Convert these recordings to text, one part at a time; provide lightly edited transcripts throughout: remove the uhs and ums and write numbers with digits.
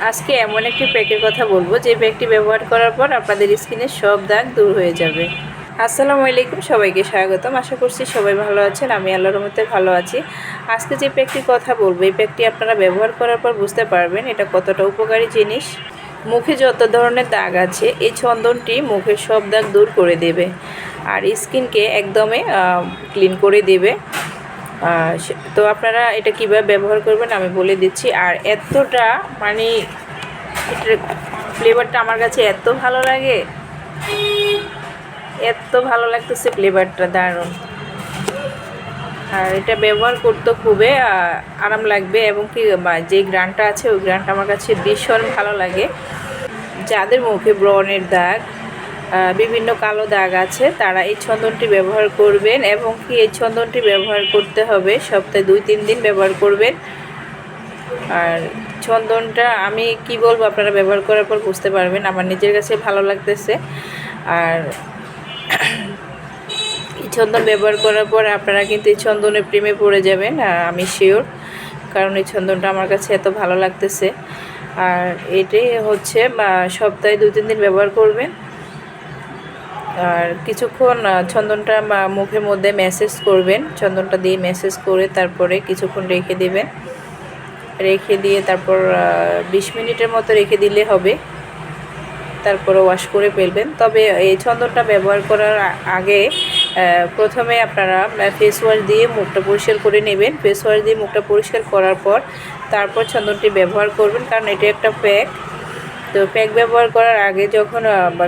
আজকে এমন একটি প্যাকের কথা বলবো যে প্যাকটি ব্যবহার করার পর আপনাদের স্কিনের সব দাগ দূর হয়ে যাবে। আসসালামু আলাইকুম, সবাইকে স্বাগতম। আশা করছি সবাই ভালো আছেন, আমি আল্লাহর রহমতে ভালো আছি। আজকে যে প্যাকটির কথা বলবো, এই প্যাকটি আপনারা ব্যবহার করার পর বুঝতে পারবেন এটা কতটা উপকারী জিনিস। মুখে যত ধরনের দাগ আছে এই চন্দনটি মুখের সব দাগ দূর করে দেবে আর স্কিনকে একদমই ক্লিন করে দেবে। তো আপনারা এটা কীভাবে ব্যবহার করবেন আমি বলে দিচ্ছি। আর এতটা মানে এটার ফ্লেভারটা আমার কাছে এত ভালো লাগে, এত ভালো লাগতেছে, ফ্লেভারটা দারুণ। আর এটা ব্যবহার করতে খুবই আরাম লাগবে এবং কি যে গ্রানটা আছে ওই গ্রানটা আমার কাছে ভীষণ ভালো লাগে। যাদের মুখে ব্রণের দাগ, বিভিন্ন কালো দাগ আছে তারা এই চন্দনটি ব্যবহার করবেন এবং কি এই চন্দনটি ব্যবহার করতে হবে সপ্তাহে 2-3 দিন ব্যবহার করবেন। আর চন্দনটা আমি কি বলবো, আপনারা ব্যবহার করার পর বুঝতে পারবেন, আমার নিজের কাছে ভালো লাগতেছে। আর এই চন্দন ব্যবহার করার পর আপনারা কিন্তু এই চন্দনের প্রেমে পড়ে যাবেন, আমি শিওর, কারণ এই চন্দনটা আমার কাছে এত ভালো লাগতেছে। আর এটাই হচ্ছে সপ্তাহে 2-3 দিন ব্যবহার করবেন। আর কিছুক্ষণ চন্দনটা মুখের মধ্যে ম্যাসেজ করবেন, চন্দনটা দিয়ে ম্যাসেজ করে তারপরে কিছুক্ষণ রেখে দেবেন। রেখে দিয়ে তারপর 20 মিনিটের মতো রেখে দিলে হবে, তারপরে ওয়াশ করে ফেলবেন। তবে এই চন্দনটা ব্যবহার করার আগে প্রথমে আপনারা ফেস ওয়াশ দিয়ে মুখটা পরিষ্কার করে নেবেন। ফেস ওয়াশ দিয়ে মুখটা পরিষ্কার করার পর তারপর চন্দনটি ব্যবহার করবেন, কারণ এটা একটা প্যাক। তো প্যাক ব্যবহার করার আগে যখন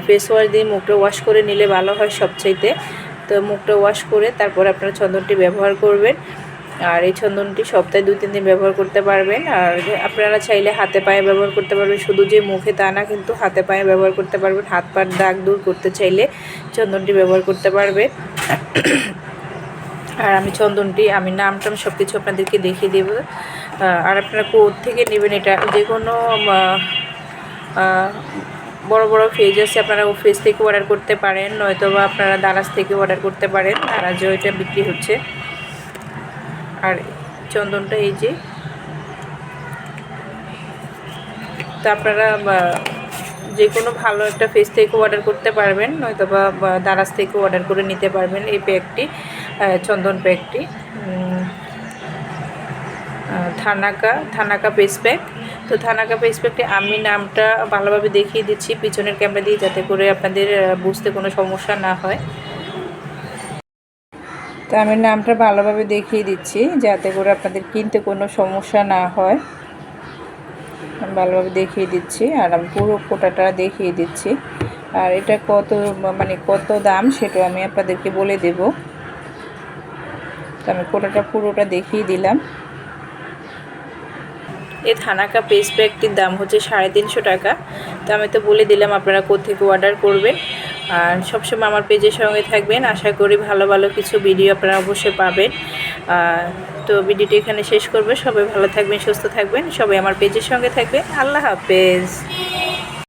ফেস ওয়াশ দিয়ে মুখটা ওয়াশ করে নিলে ভালো হয় সবচাইতে। তো মুখটা ওয়াশ করে তারপর আপনারা চন্দনটি ব্যবহার করবেন। আর এই চন্দনটি সপ্তাহে 2-3 দিন ব্যবহার করতে পারবেন। আর আপনারা চাইলে হাতে পায়ে ব্যবহার করতে পারবেন, শুধু যে মুখে তা না, কিন্তু হাতে পায়ে ব্যবহার করতে পারবেন। হাত পায়ের দাগ দূর করতে চাইলে চন্দনটি ব্যবহার করতে পারবেন। আর আমি নামটাম সব কিছু আপনাদেরকে দেখিয়ে দেব। আর আপনারা কোথা থেকে নেবেন, এটা যে কোনো বড় বড় পেজ আছে, আপনারা ও পেজ থেকে অর্ডার করতে পারেন, নয়তো বা আপনারা দারাজ থেকে অর্ডার করতে পারেন। দারাজও এটা বিক্রি হচ্ছে। আর চন্দনটা এই যে, তো আপনারা যে কোনো ভালো একটা পেজ থেকে অর্ডার করতে পারবেন, নয়তো বা দারাজ থেকে অর্ডার করে নিতে পারবেন এই প্যাকটি, চন্দন প্যাকটি। থানাকা পেজ প্যাক। তো থানাকা পেজ প্যাকটি আমি নামটা ভালোভাবে দেখিয়ে দিচ্ছি পিছনের ক্যামেরা দিয়ে, যাতে করে আপনাদের বুঝতে কোনো সমস্যা না হয়। তো আমি নামটা ভালোভাবে দেখিয়ে দিচ্ছি যাতে করে আপনাদের কিনতে কোনো সমস্যা না হয়। আমি ভালোভাবে দেখিয়ে দিচ্ছি আর আমি পুরো কোটাটা দেখিয়ে দিচ্ছি। আর এটা কত দাম সেটাও আমি আপনাদেরকে বলে দেব। তো আমি কোটাটা পুরোটা দেখিয়ে দিলাম। এই থানাকা পেজ প্যাকটির দাম হচ্ছে 350 টাকা। তো আমি তো বলে দিলাম আপনারা কোত্থেকে অর্ডার করবেন। আর সবসময় আমার পেজের সঙ্গে থাকবেন, আশা করি ভালো ভালো কিছু ভিডিও আপনারা অবশ্যই পাবেন। তো ভিডিওটি এখানে শেষ করবে। সবাই ভালো থাকবেন, সুস্থ থাকবেন, সবাই আমার পেজের সঙ্গে থাকবেন। আল্লাহ হাফেজ।